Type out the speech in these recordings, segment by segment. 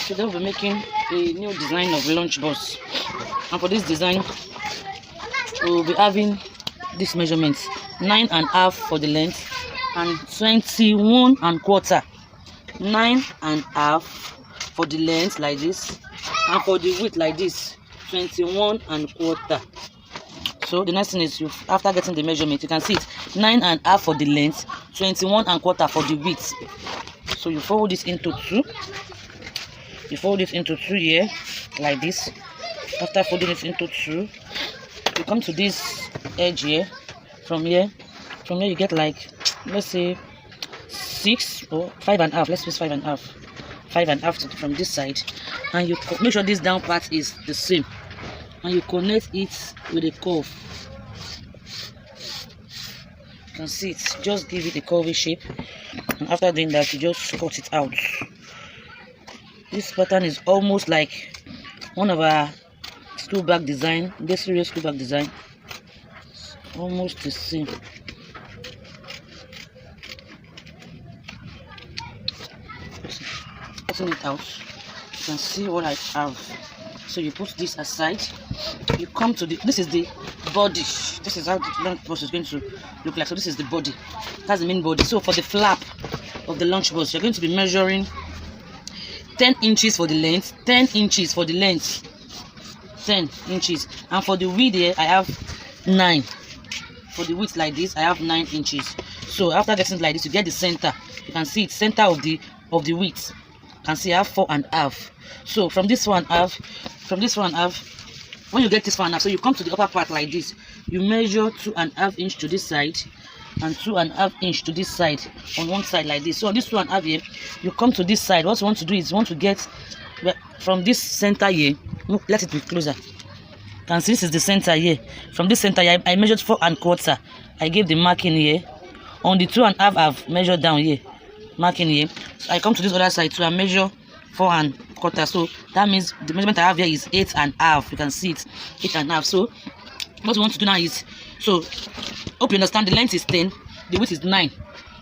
Today we'll be making a new design of lunchbox, and for this design we'll be having this measurements: 9.5 for the length and 21.25. 9.5 for the length like this, and for the width like this, 21.25. So the next thing is, after getting the measurement, you can see it: 9.5 for the length, 21.25 for the width. So you fold this into two. You fold it into two here, like this. After folding it into two, you come to this edge here. From here you get like, let's say 6 or 5.5. Let's use 5.5. 5.5 from this side, and you make sure this down part is the same, and you connect it with a curve. You can see it. Just give it a curvy shape, and after doing that, you just cut it out. This pattern is almost like one of our school bag design, this serious school bag design. It's almost the same. Cutting it out, you can see what I have. So you put this aside. You come to this is the body. This is how the lunchbox is going to look like. So this is the body. That's the main body. So for the flap of the lunchbox, you're going to be measuring 10 inches for the length, 10 inches for the length, 10 inches, and for the width here I have 9. For the width like this, I have 9 inches. So after getting it like this, you get the center. You can see it's center of the width. You can see I have 4.5. So from this one I have, when you get this 4.5, so you come to the upper part like this. You measure 2.5 inch to this side and 2.5 inch to this side on one side like this. So on this 2.5 here, you come to this side. What you want to do is you want to get from this center here. Let it be closer. You can see this is the center here. From this center here, I measured 4.25. I gave the marking here. On the 2.5, I've measured down here, marking here. So I come to this other side too and measure 4.25. So that means the measurement I have here is 8.5. You can see it, 8.5. So what we want to do now is, so hope you understand, the length is 10, the width is 9.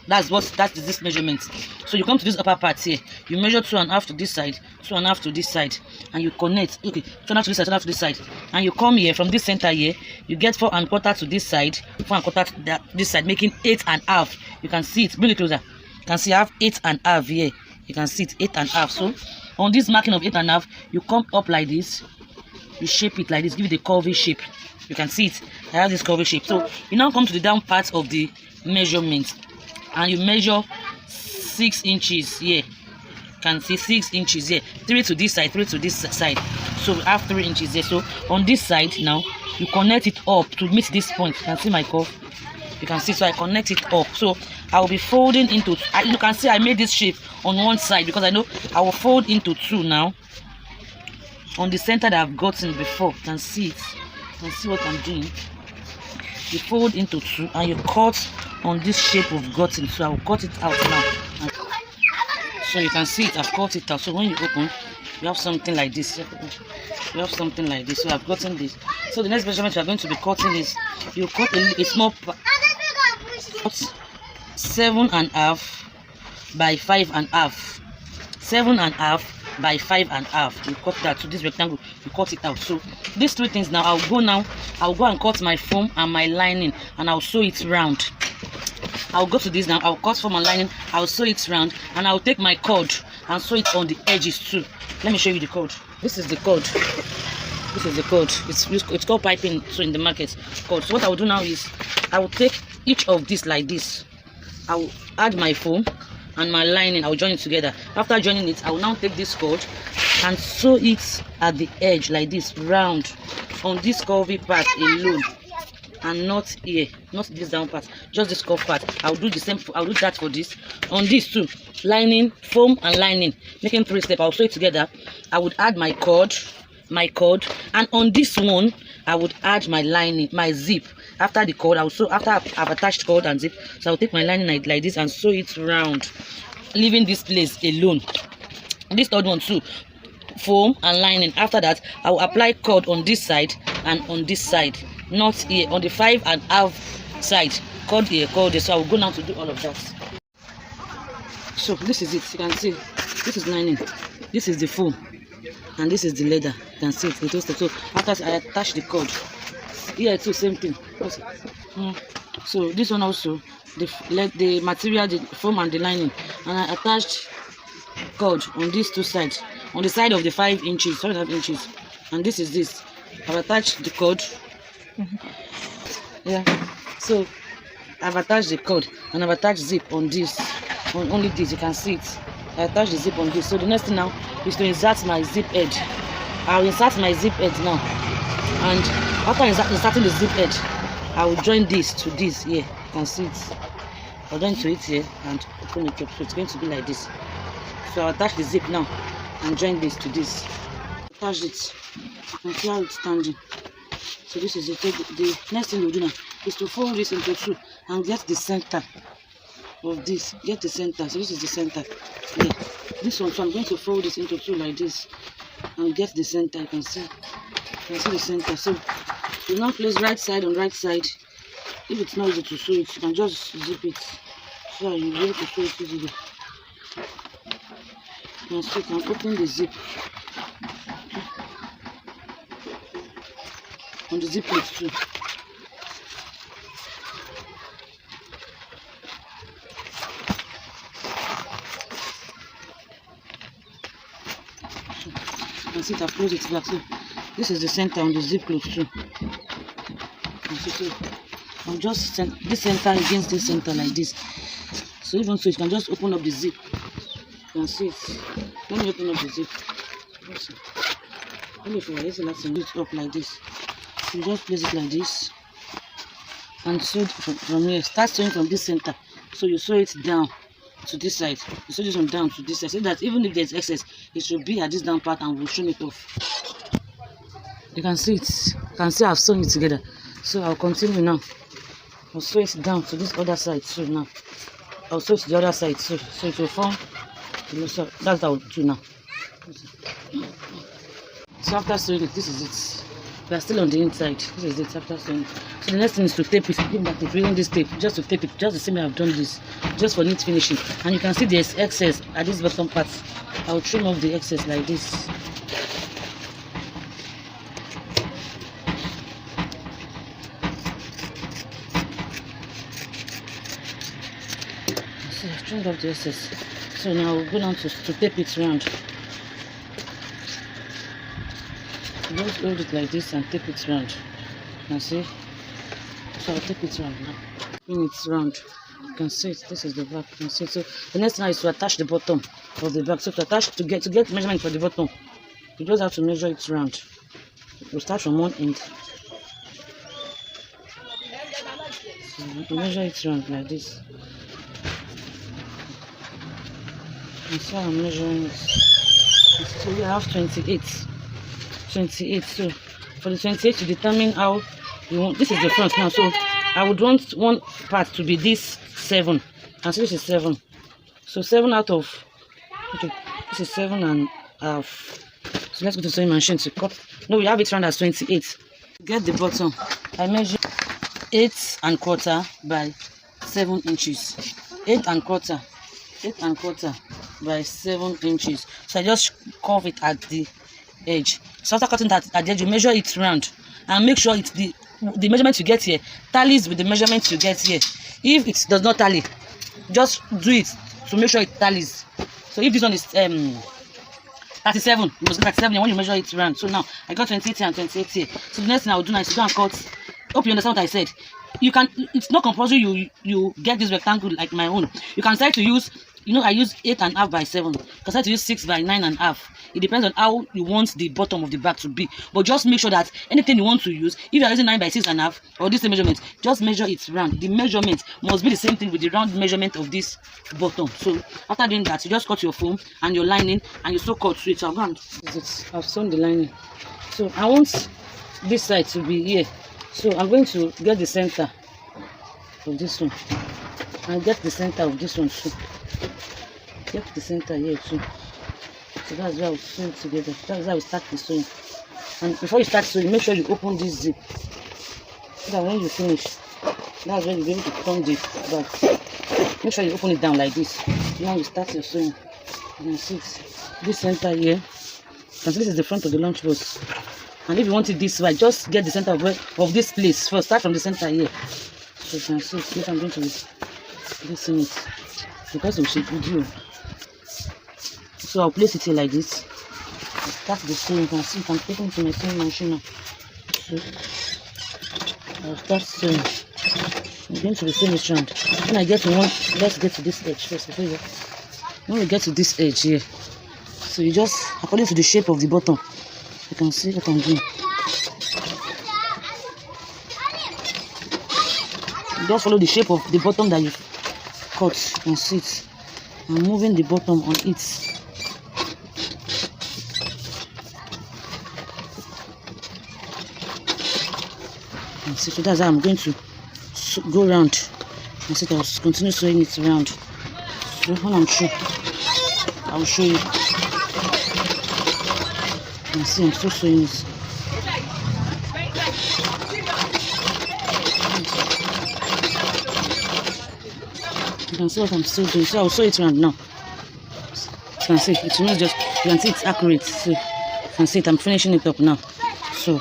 That's this measurement. So you come to this upper part here, you measure 2.5 to this side, 2.5 to this side, and you connect. Okay, 2.5 to this side, 2.5 to this side, and you come here from this center here, you get 4.25 to this side, 4.25 to this side, making 8.5. You can see it. Bring it closer. You can see I have 8.5 here. You can see it, 8.5. So on this marking of 8.5, you come up like this, you shape it like this, give it a curvy shape. You can see it. I have this curvy shape. So you now come to the down part of the measurement, and you measure 6 inches here. You can see 6 inches here. 3 to this side, 3 to this side. So we have 3 inches here. So on this side now, you connect it up to meet this point. You can see my curve. You can see, so I connect it up. So I will be folding into. You can see I made this shape on one side because I know I will fold into 2 now. On the center that I've gotten before, you can see it. You can see what I'm doing. You fold into 2 and you cut on this shape we've gotten. So I will cut it out now. So you can see it, I've cut it out. So when you open, you have something like this. You have something like this. So I've gotten this. So the next measurement you are going to be cutting is, you cut a small part, 7.5 by 5.5. 7.5 by 5.5. You cut that to this rectangle, you cut it out. So these 3 things now, I'll go and cut my foam and my lining, and I'll sew it round. I'll go to this now, I'll cut foam and lining, I'll sew it round, and I'll take my cord and sew it on the edges too. Let me show you the cord. This is the cord. This is the cord. It's called piping, so in the market cord. So what I will do now is, I will take each of this like this. I will add my foam and my lining. I will join it together. After joining it, I will now take this cord and sew it at the edge like this, round, on this curvy part alone, and not here, not this down part, just this curved part. I'll do the same. I'll do that for this. On this too, lining, foam and lining, making 3 steps. I'll sew it together. I would add my cord, and on this one I would add my lining, my zip. After the cord, after I've attached cord and zip, so I'll take my lining like this and sew it round, leaving this place alone. This third one too, foam and lining. After that, I will apply cord on this side and on this side, not here, on the 5.5 side. Cord here, cord there. So I will go now to do all of that. So this is it. You can see this is lining. This is the foam, and this is the leather. You can see it. So after I attach the cord, here too, same thing. So this one also, the material, the foam and the lining, and I attached cord on these two sides, on the side of the 5 inches, 5.5 inches, and this is this. I've attached the cord. Yeah, so I've attached the cord and I've attached zip on this, on only this. You can see it. I attached the zip on this. So the next thing now is to insert my zip edge. I'll insert my zip edge now, and after inserting the zip edge, I will join this to this here. You can see it. I'll join to it here and open it up. So it's going to be like this. So I'll attach the zip now and join this to this. Attach it. You can see how it's standing. So this is it. The next thing we'll do now is to fold this into 2 and get the center of this. Get the center. So this is the center. Yeah. This one. So I'm going to fold this into 2 like this and get the center. You can see. You can see the center. So you now place right side on right side. If it's not easy to sew it, you can just zip it. So you'll be able to sew it easily. And so you can open the zip on the zip plate too. And see it, I've closed it back. So this is the center on the zip plate too. And so I'll just send this center against this center like this. So even so, you can just open up the zip. You can see it. Let me open up the zip. Let me do it up like this. You just place it like this and sew it from here. Start sewing from this center. So you sew it down to this side. You sew this one down to this side, so that even if there's excess, it should be at this down part and we'll trim it off. You can see it. You can see I've sewn it together. So I'll continue now. I'll sew it down to this other side. So now I'll sew it to the other side. So it will form. So that's what I'll do now. So after sewing it, this is it. We are still on the inside. This is it after sewing. So the next thing is to tape it. Give back it, using this tape, just to tape it, just the same way I've done this, just for neat finishing. And you can see there's excess at this bottom part. I'll trim off the excess like this. So I've trimmed off the excess. So now we'll go down to tape it round. Just hold it like this and tape it round. You can see. So I'll tape it round now. Pin it round. You can see it. This is the back. You can see it. So the next thing is to attach the bottom of the back. So to attach to get measurement for the bottom, you just have to measure it round. We'll start from one end. So you measure it round like this. And so I'm measuring it. So you have 28. So for the 28 you determine how you want. This is the front now, so I would want one part to be this 7, and so this is 7. So 7 out of, okay, this is 7.5. So let's go to sewing machine to cut. No, we have it round as 28. Get the bottom. I measure 8.25 by 7 inches. 8.25 by 7 inches. So I just curve it at the edge. So after cutting that at the edge, you measure it round and make sure it's the measurement you get here tallies with the measurement you get here. If it does not tally, just do it to make sure it tallies. So if this one is 37, you must get 37 when you measure it round. So now I got 28 here and 28 here. So the next thing I will do now is to go and cut. Hope you understand what I said. You can, it's not compulsory you get this rectangle like my own. You can try to use, you know, I use 8.5 by 7. You can try to use 6 by 9.5. It depends on how you want the bottom of the bag to be. But just make sure that anything you want to use, if you are using 9 by 6.5 or this measurement, just measure it round. The measurement must be the same thing with the round measurement of this bottom. So after doing that, you just cut your foam and your lining and you sew cut to it. So I've sewn the lining. So I want this side to be here. So I'm going to get the center of this one and get the center of this one too. Get the center here too. So that's why we sew it together. That's how we start the sewing. And before you start sewing, make sure you open this zip. So that when you finish, that's when you'll be able to turn the bag. Make sure you open it down like this. Now you start your sewing. You can see it. this center here. You can see this is the front of the lunchbox. And if you want it this way, just get the center of this place first. Start from the center here. So you can see if I'm going to be placing it because we should video. So I'll place it here like this. I'll start the sewing. You can see I'm taking it to my sewing machine now. So I'll start sewing. I'm going to the same strand. When I get to one, let's get to this edge first. When we get to this edge here, so you just, according to the shape of the bottom, you can see what I'm doing. You just follow the shape of the bottom that you've cut. You can see it. I'm moving the bottom on it. You see, so that's how I'm going to go round. You see, I'll continue sewing it around. So when I'm sure, I'll show you. You can see I'm still sewing it. You can see what I'm still doing. So I'll sew it around now. You can see it's not just, you can see it's accurate. So you can see it, I'm finishing it up now. So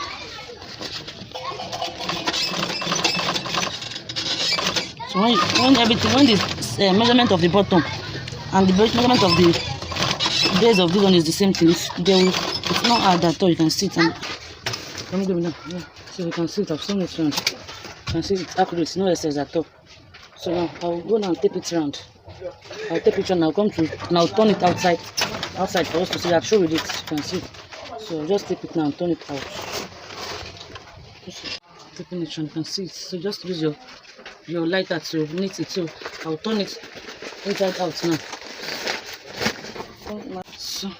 when the measurement of the bottom and the measurement of the base of this one is the same thing, it's not hard at all. You can see it. And let me go now. Yeah. So you can see it. I've sewn it round. You can see it's accurate. It's no excess at all. So now I'll go now and tape it round. I'll tape it round. I'll come to now turn it outside for us to see. I've shown with it. You can see it. So I'll just tape it now and turn it out. Just taping it round. You can see it. So just use your lighter to knit it. So I'll turn it inside out now. So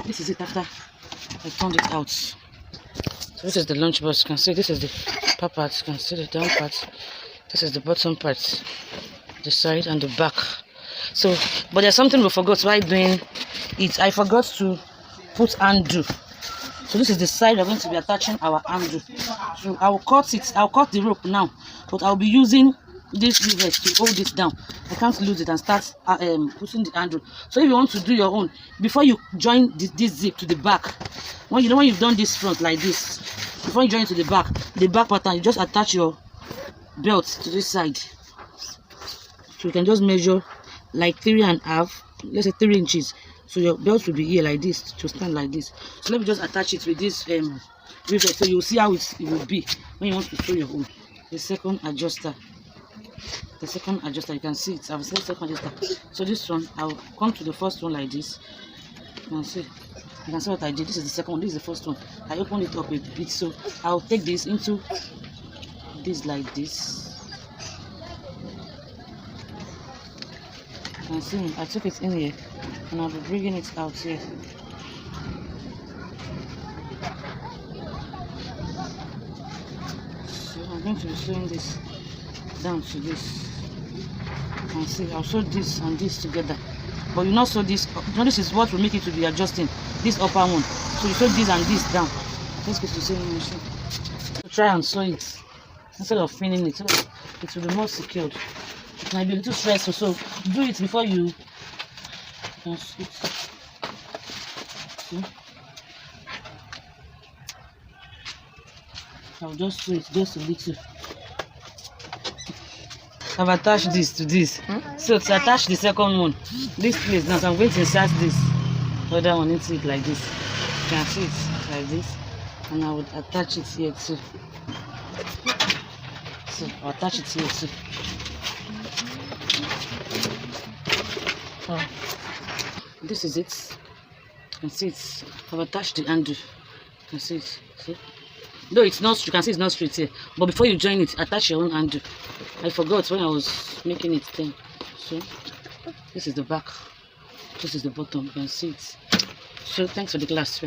this is it after I turned it out. So this is the lunchbox. You can see this is the top part. You can see the down part. This is the bottom part, the side and the back. So, but there's something we forgot while doing it. I forgot to put undo. So this is the side we're going to be attaching our undo. So I'll cut it. I'll cut the rope now, but I'll be using this rivet to hold it down. I can't lose it and start putting the undo. So if you want to do your own, before you join this zip to the back, when you've done this front like this, before you join it to the back pattern, you just attach your belt to this side. So you can just measure like 3.5, let's say 3 inches. So your belt will be here like this to stand like this. So let me just attach it with this rivet, so you'll see how it will be when you want to sew your own. The second adjuster, you can see it. I've said second adjuster. So this one, I'll come to the first one like this. You can see what I did. This is the second one. This is the first one. I opened it up a bit, so I'll take this into this like this. You can see I took it in here and I'll be bringing it out here. So I'm going to be sewing this down to this. You can see I'll sew this and this together, but you not sew this. You know, this is what will make it to be adjusting this upper one. So you sew this and this down. Let's go to the sewing machine. Try and sew it instead of pinning it, so it will be more secured. It might be a little stressful, so do it before you can sew it. See? I'll just sew it just a little. I've attached this to this. So to attach the second one, this place now, so I'm going to insert this other one into it like this. You can see it like this, and I would attach it here too. So I'll attach it here too. This is it. You can see it. I've attached the handle. You can see it. See? Though it's not, you can see it's not straight here. But before you join it, attach your own handle. I forgot when I was making it then. So this is the back. This is the bottom. You can see it. So thanks for the class.